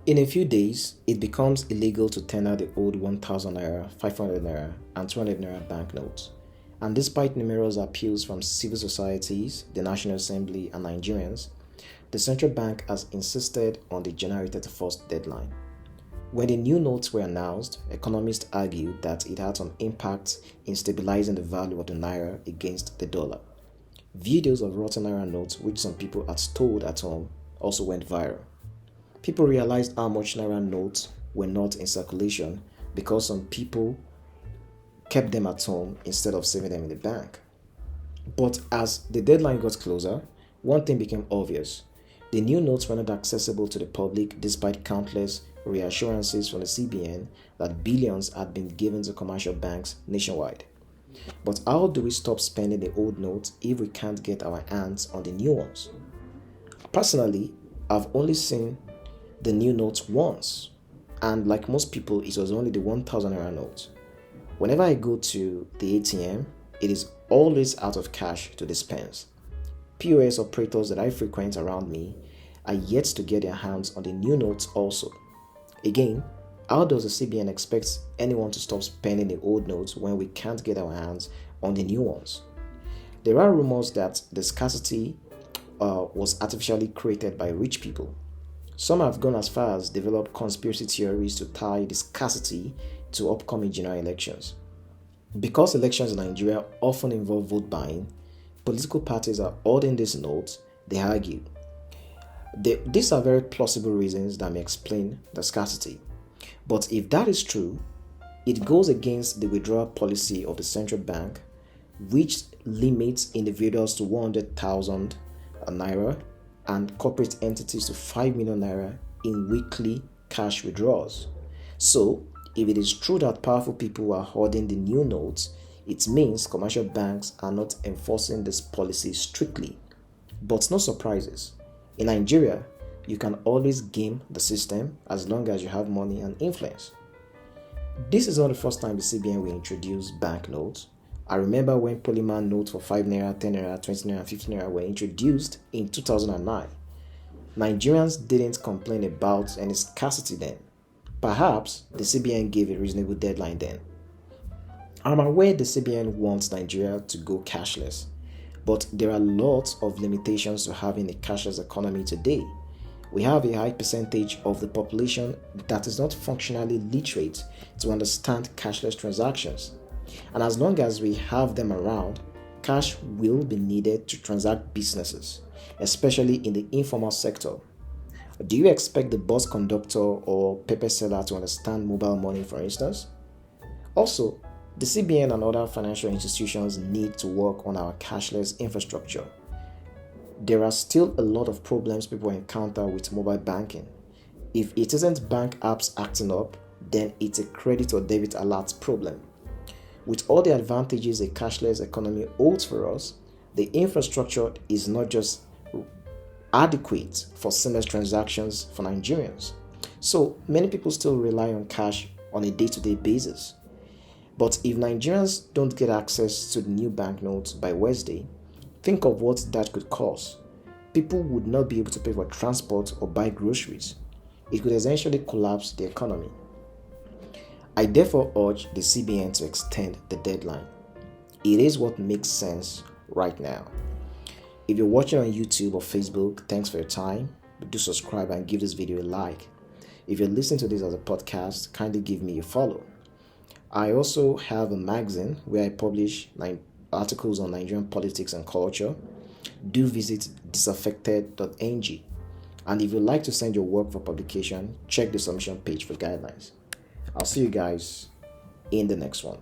In a few days, it becomes illegal to tender the old 1000 naira, 500 naira, and 200 naira banknotes. And despite numerous appeals from civil societies, the National Assembly, and Nigerians, the central bank has insisted on the January 31st deadline. When the new notes were announced, economists argued that it had some impact in stabilizing the value of the naira against the dollar. Videos of rotten naira notes, which some people had stored at home, also went viral. People realized how much naira notes were not in circulation because some people kept them at home instead of saving them in the bank. But as the deadline got closer, one thing became obvious. The new notes were not accessible to the public despite countless reassurances from the CBN that billions had been given to commercial banks nationwide. But how do we stop spending the old notes if we can't get our hands on the new ones? Personally, I've only seen the new notes once, and like most people, it was only the 1000 naira note. Whenever I go to the ATM, it is always out of cash to dispense. POS operators that I frequent around me are yet to get their hands on the new notes also. Again, how does the CBN expect anyone to stop spending the old notes when we can't get our hands on the new ones? There are rumors that the scarcity was artificially created by rich people. Some have gone as far as develop conspiracy theories to tie the scarcity to upcoming general elections. Because elections in Nigeria often involve vote buying, political parties are holding these notes, they argue. These are very plausible reasons that may explain the scarcity. But if that is true, it goes against the withdrawal policy of the central bank, which limits individuals to 100,000 naira and corporate entities to 5 million naira in weekly cash withdrawals. So, if it is true that powerful people are hoarding the new notes, it means commercial banks are not enforcing this policy strictly. But no surprises. In Nigeria, you can always game the system as long as you have money and influence. This is not the first time the CBN will introduce banknotes. I remember when polymer notes for 5 naira, 10 naira, 20 naira, 50 naira were introduced in 2009. Nigerians didn't complain about any scarcity then. Perhaps the CBN gave a reasonable deadline then. I'm aware the CBN wants Nigeria to go cashless, but there are lots of limitations to having a cashless economy today. We have a high percentage of the population that is not functionally literate to understand cashless transactions. And as long as we have them around, cash will be needed to transact businesses, especially in the informal sector. Do you expect the bus conductor or paper seller to understand mobile money, for instance? Also, the CBN and other financial institutions need to work on our cashless infrastructure. There are still a lot of problems people encounter with mobile banking. If it isn't bank apps acting up, then it's a credit or debit alert problem. With all the advantages a cashless economy holds for us, the infrastructure is not just adequate for seamless transactions for Nigerians. So many people still rely on cash on a day-to-day basis. But if Nigerians don't get access to the new banknotes by Wednesday, think of what that could cause. People would not be able to pay for transport or buy groceries. It could essentially collapse the economy. I therefore urge the CBN to extend the deadline. It is what makes sense right now. If you're watching on YouTube or Facebook, thanks for your time. Do subscribe and give this video a like. If you're listening to this as a podcast, kindly give me a follow. I also have a magazine where I publish articles on Nigerian politics and culture. Do visit disaffected.ng. And if you'd like to send your work for publication, check the submission page for guidelines. I'll see you guys in the next one.